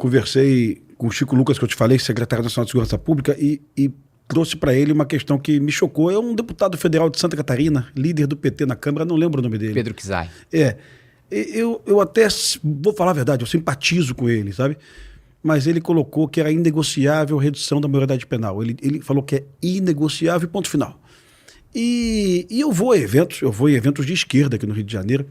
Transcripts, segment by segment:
conversei com o Chico Lucas, que eu te falei, secretário nacional de Segurança Pública, e trouxe para ele uma questão que me chocou. É um deputado federal de Santa Catarina, líder do PT na Câmara, não lembro o nome dele. Pedro Kizai. Eu até, vou falar a verdade, eu simpatizo com ele, sabe? Mas ele colocou que era inegociável a redução da maioridade penal. Ele falou que é inegociável, ponto final. E eu vou em eventos de esquerda aqui no Rio de Janeiro,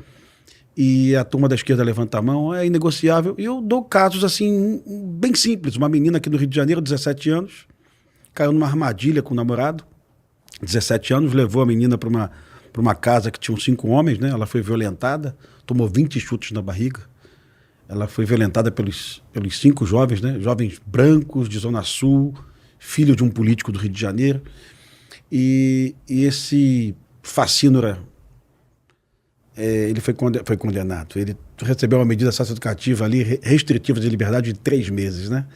e a turma da esquerda levanta a mão, é inegociável. E eu dou casos assim, bem simples. Uma menina aqui no Rio de Janeiro, 17 anos, caiu numa armadilha com o namorado, 17 anos, levou a menina para uma casa que tinham 5 homens, né? Ela foi violentada, tomou 20 chutes na barriga. Ela foi violentada pelos 5 jovens, né? Jovens brancos de Zona Sul, filho de um político do Rio de Janeiro. E esse facínora, ele foi condenado. Ele recebeu uma medida socioeducativa ali, restritiva de liberdade de 3 meses, né?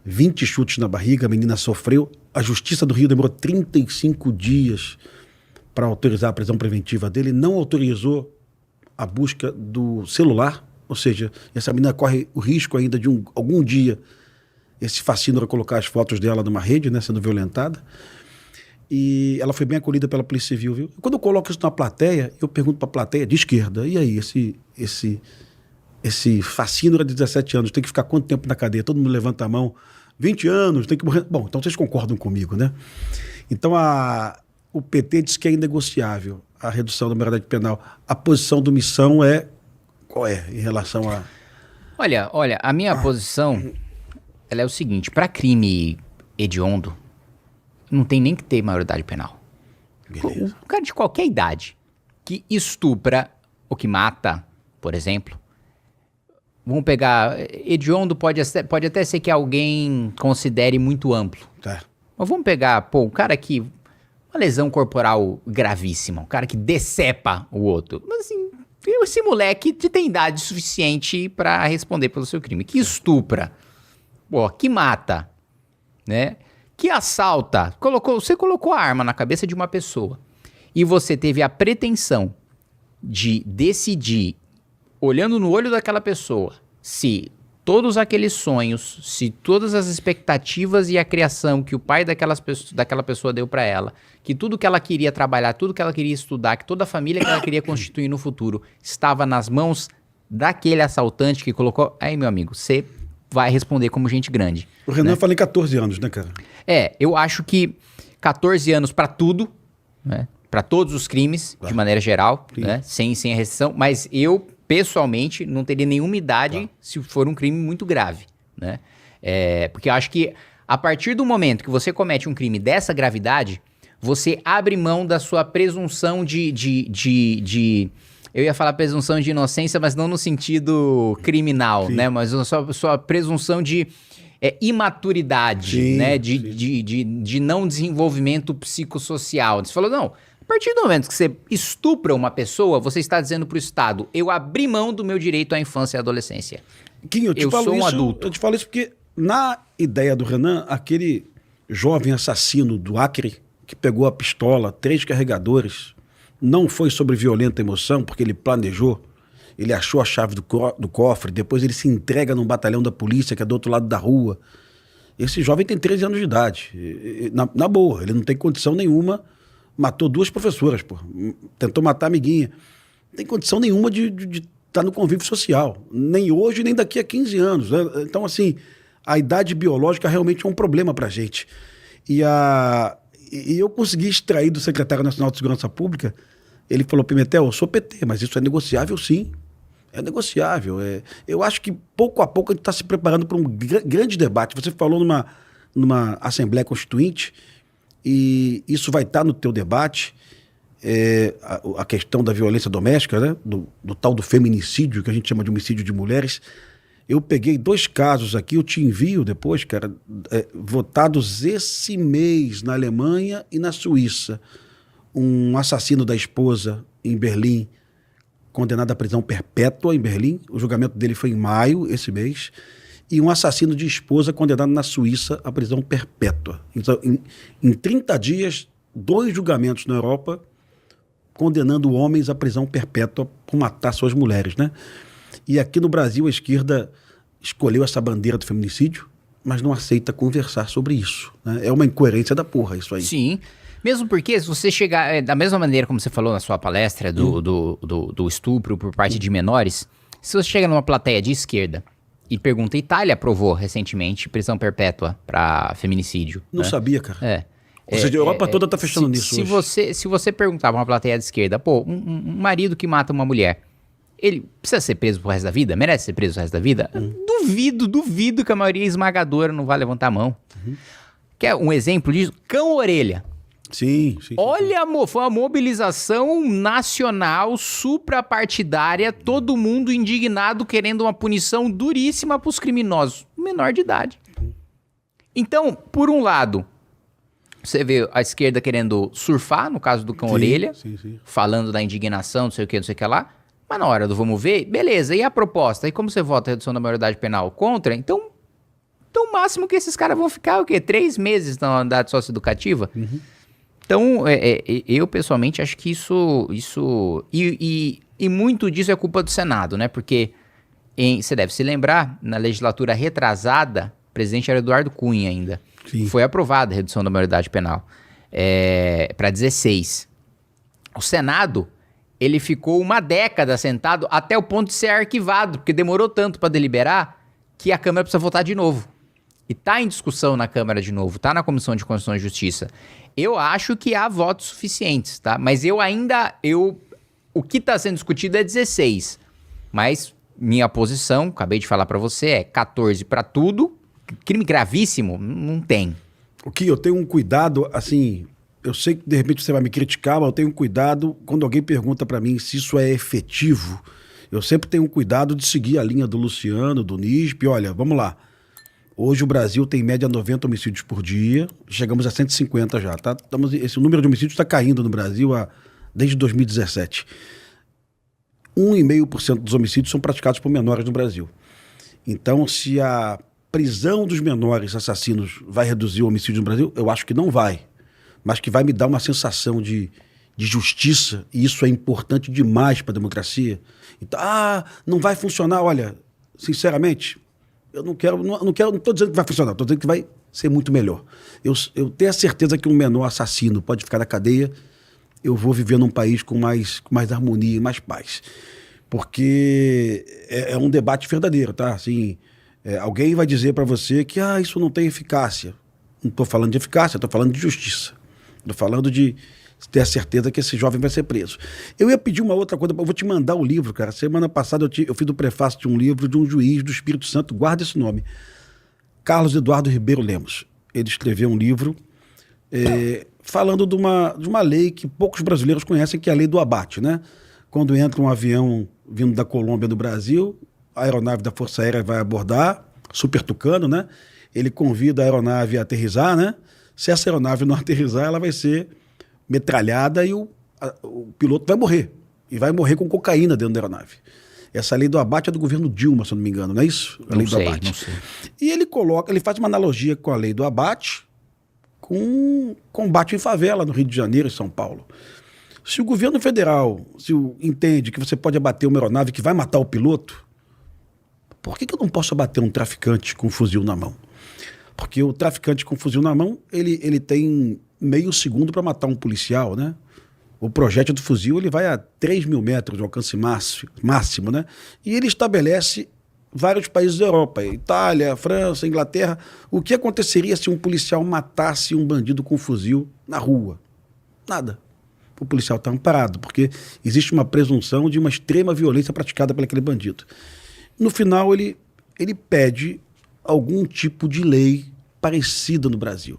20 chutes na barriga, a menina sofreu. A Justiça do Rio demorou 35 dias para autorizar a prisão preventiva dele, não autorizou a busca do celular, ou seja, essa menina corre o risco ainda de algum dia esse facínora colocar as fotos dela numa rede, né, sendo violentada. E ela foi bem acolhida pela Polícia Civil, viu? Quando eu coloco isso na plateia, eu pergunto para a plateia de esquerda, e aí, esse facínora de 17 anos tem que ficar quanto tempo na cadeia? Todo mundo levanta a mão, 20 anos, tem que morrer. Bom, então vocês concordam comigo, né? Então o PT diz que é inegociável a redução da maioridade penal. A posição do Missão qual é em relação a... Olha, a minha posição, ela é o seguinte: para crime hediondo, não tem nem que ter maioridade penal. Beleza. Um cara de qualquer idade que estupra ou que mata, por exemplo, vamos pegar, hediondo pode até ser que alguém considere muito amplo. Tá. Mas vamos pegar, um cara que, uma lesão corporal gravíssima, um cara que decepa o outro. Mas assim, esse moleque tem idade suficiente para responder pelo seu crime. Que estupra, que mata, né? Que assalta, você colocou a arma na cabeça de uma pessoa e você teve a pretensão de decidir, olhando no olho daquela pessoa, se todos aqueles sonhos, se todas as expectativas e a criação que o pai daquela pessoa deu para ela, que tudo que ela queria trabalhar, tudo que ela queria estudar, que toda a família que ela queria constituir no futuro estava nas mãos daquele assaltante que colocou... Aí, meu amigo, você vai responder como gente grande. O Renan fala em 14 anos, né, cara? Eu acho que 14 anos para tudo, né? Para todos os crimes, de maneira geral, né? Sem a restrição, mas eu, pessoalmente, não teria nenhuma idade se for um crime muito grave, né? Porque eu acho que a partir do momento que você comete um crime dessa gravidade, você abre mão da sua presunção eu ia falar presunção de inocência, mas não no sentido criminal, né? Mas a sua presunção de imaturidade, né? De não desenvolvimento psicossocial. Você falou, não, a partir do momento que você estupra uma pessoa, você está dizendo para o Estado, eu abri mão do meu direito à infância e adolescência. Kim, eu sou um adulto. Eu te falo isso porque, na ideia do Renan, aquele jovem assassino do Acre, que pegou a pistola, 3 carregadores, não foi sobre violenta emoção, porque ele planejou, ele achou a chave do cofre, depois ele se entrega num batalhão da polícia, que é do outro lado da rua. Esse jovem tem 13 anos de idade. Na boa, ele não tem condição nenhuma, matou 2 professoras, tentou matar a amiguinha. Não tem condição nenhuma de estar no convívio social, nem hoje, nem daqui a 15 anos. Né? Então, assim, a idade biológica realmente é um problema pra gente. E eu consegui extrair do secretário nacional de Segurança Pública. Ele falou, Pimentel, eu sou PT, mas isso é negociável, sim. É negociável. Eu acho que, pouco a pouco, a gente está se preparando para um grande debate. Você falou numa Assembleia Constituinte, e isso vai estar no teu debate, a questão da violência doméstica, né? do tal do feminicídio, que a gente chama de homicídio de mulheres. Eu peguei 2 casos aqui, eu te envio depois, cara, votados esse mês na Alemanha e na Suíça. Um assassino da esposa em Berlim, condenado à prisão perpétua em Berlim. O julgamento dele foi em maio, esse mês. E um assassino de esposa condenado na Suíça à prisão perpétua. Então, em 30 dias, 2 julgamentos na Europa condenando homens à prisão perpétua por matar suas mulheres, né? E aqui no Brasil, a esquerda escolheu essa bandeira do feminicídio, mas não aceita conversar sobre isso. Né? É uma incoerência da porra isso aí. Sim. Mesmo porque, se você chegar... da mesma maneira como você falou na sua palestra do estupro por parte de menores, se você chega numa plateia de esquerda e pergunta... Itália aprovou recentemente prisão perpétua para feminicídio. Não né? sabia, cara. Ou seja, a É, Europa toda tá fechando nisso hoje. Se você perguntar pra uma plateia de esquerda, pô, um marido que mata uma mulher, ele precisa ser preso pro resto da vida? Merece ser preso pro resto da vida? Duvido que a maioria esmagadora não vai levantar a mão. Quer um exemplo disso? Cão-orelha. Sim. Olha, foi uma mobilização nacional, suprapartidária, todo mundo indignado, querendo uma punição duríssima pros criminosos. Menor de idade. Então, por um lado... Você vê a esquerda querendo surfar, no caso do cão-orelha, falando da indignação, não sei o que lá. Mas na hora do vamos ver, beleza, e a proposta? E como você vota a redução da maioridade penal contra? Então o máximo que esses caras vão ficar, o quê? 3 meses na unidade socioeducativa? Então, eu pessoalmente acho que isso... E muito disso é culpa do Senado, né? Porque, você deve se lembrar, na legislatura retrasada, o presidente era Eduardo Cunha ainda. Sim. Foi aprovada a redução da maioridade penal para 16. O Senado, ele ficou uma década sentado até o ponto de ser arquivado, porque demorou tanto para deliberar que a Câmara precisa votar de novo. E tá em discussão na Câmara de novo, tá na Comissão de Constituição e Justiça. Eu acho que há votos suficientes, tá? Mas o que tá sendo discutido é 16. Mas minha posição, acabei de falar para você, é 14 para tudo. Crime gravíssimo, não tem. O que eu tenho um cuidado, assim, eu sei que de repente você vai me criticar, mas eu tenho um cuidado quando alguém pergunta pra mim se isso é efetivo. Eu sempre tenho um cuidado de seguir a linha do Luciano, do NISP. Olha, vamos lá. Hoje o Brasil tem em média 90 homicídios por dia, chegamos a 150 já, tá? Esse número de homicídios está caindo no Brasil desde 2017. 1,5% dos homicídios são praticados por menores no Brasil. Então, se a prisão dos menores assassinos vai reduzir o homicídio no Brasil? Eu acho que não vai, mas que vai me dar uma sensação de justiça, e isso é importante demais para a democracia. Então, não vai funcionar. Olha, sinceramente, eu não estou dizendo que vai funcionar, estou dizendo que vai ser muito melhor. Eu tenho a certeza que um menor assassino pode ficar na cadeia, eu vou viver num país com mais harmonia e mais paz. Porque é um debate verdadeiro, tá? Assim, alguém vai dizer para você que isso não tem eficácia. Não estou falando de eficácia, estou falando de justiça. Estou falando de ter a certeza que esse jovem vai ser preso. Eu ia pedir uma outra coisa, eu vou te mandar o livro, cara. Semana passada eu fiz o prefácio de um livro de um juiz do Espírito Santo, guarda esse nome, Carlos Eduardo Ribeiro Lemos. Ele escreveu um livro falando de uma lei que poucos brasileiros conhecem, que é a lei do abate, né? Quando entra um avião vindo da Colômbia no Brasil, a aeronave da Força Aérea vai abordar, Super Tucano, né? Ele convida a aeronave a aterrissar, né? Se essa aeronave não aterrissar, ela vai ser metralhada e o piloto vai morrer. E vai morrer com cocaína dentro da aeronave. Essa lei do abate é do governo Dilma, se eu não me engano, não é isso? Não sei. E ele faz uma analogia com a lei do abate com combate em favela no Rio de Janeiro e São Paulo. Se o governo federal entende que você pode abater uma aeronave que vai matar o piloto, por que eu não posso abater um traficante com um fuzil na mão? Porque o traficante com fuzil na mão, ele tem meio segundo para matar um policial, né? O projétil do fuzil ele vai a 3.000 metros de alcance máximo, né? E ele estabelece vários países da Europa, Itália, França, Inglaterra. O que aconteceria se um policial matasse um bandido com fuzil na rua? Nada. O policial está amparado, porque existe uma presunção de uma extrema violência praticada por aquele bandido. No final, ele pede algum tipo de lei parecida no Brasil.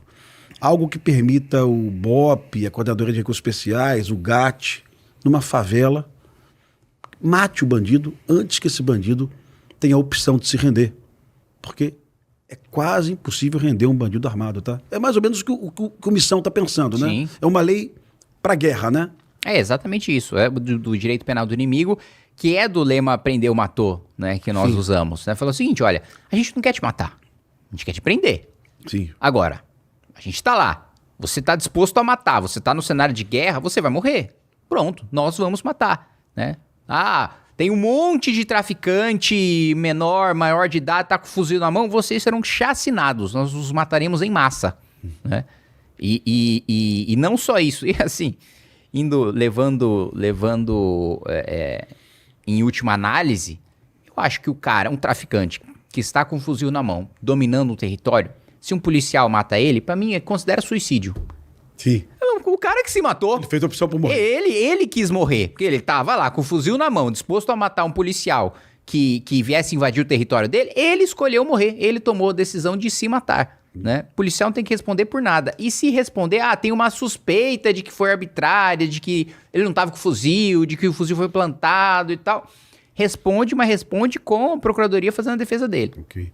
Algo que permita o BOP, a Coordenadora de Recursos Especiais, o GAT, numa favela, mate o bandido antes que esse bandido tenha a opção de se render. Porque é quase impossível render um bandido armado, tá? É mais ou menos o que o Missão está pensando, né? Sim. É uma lei para guerra, né? É exatamente isso. É do direito penal do inimigo, que é do lema prendeu, matou, né? Que nós usamos. Né? Falou o seguinte, olha, a gente não quer te matar, a gente quer te prender. Sim. Agora, a gente tá lá, você tá disposto a matar, você tá no cenário de guerra, você vai morrer. Pronto, nós vamos matar, né? tem um monte de traficante menor, maior de idade, tá com fuzil na mão, vocês serão chacinados, nós os mataremos em massa, né? E não só isso, e assim, levando em última análise, eu acho que o cara, um traficante que está com um fuzil na mão, dominando o território, se um policial mata ele, pra mim, considera suicídio. Sim. O cara que se matou. Ele fez a opção por morrer. Ele quis morrer, porque ele tava lá com o fuzil na mão, disposto a matar um policial que viesse invadir o território dele, ele escolheu morrer, ele tomou a decisão de se matar, né? O policial não tem que responder por nada. E se responder, tem uma suspeita de que foi arbitrária, de que ele não tava com fuzil, de que o fuzil foi plantado e tal. Responde, mas responde com a procuradoria fazendo a defesa dele. Ok.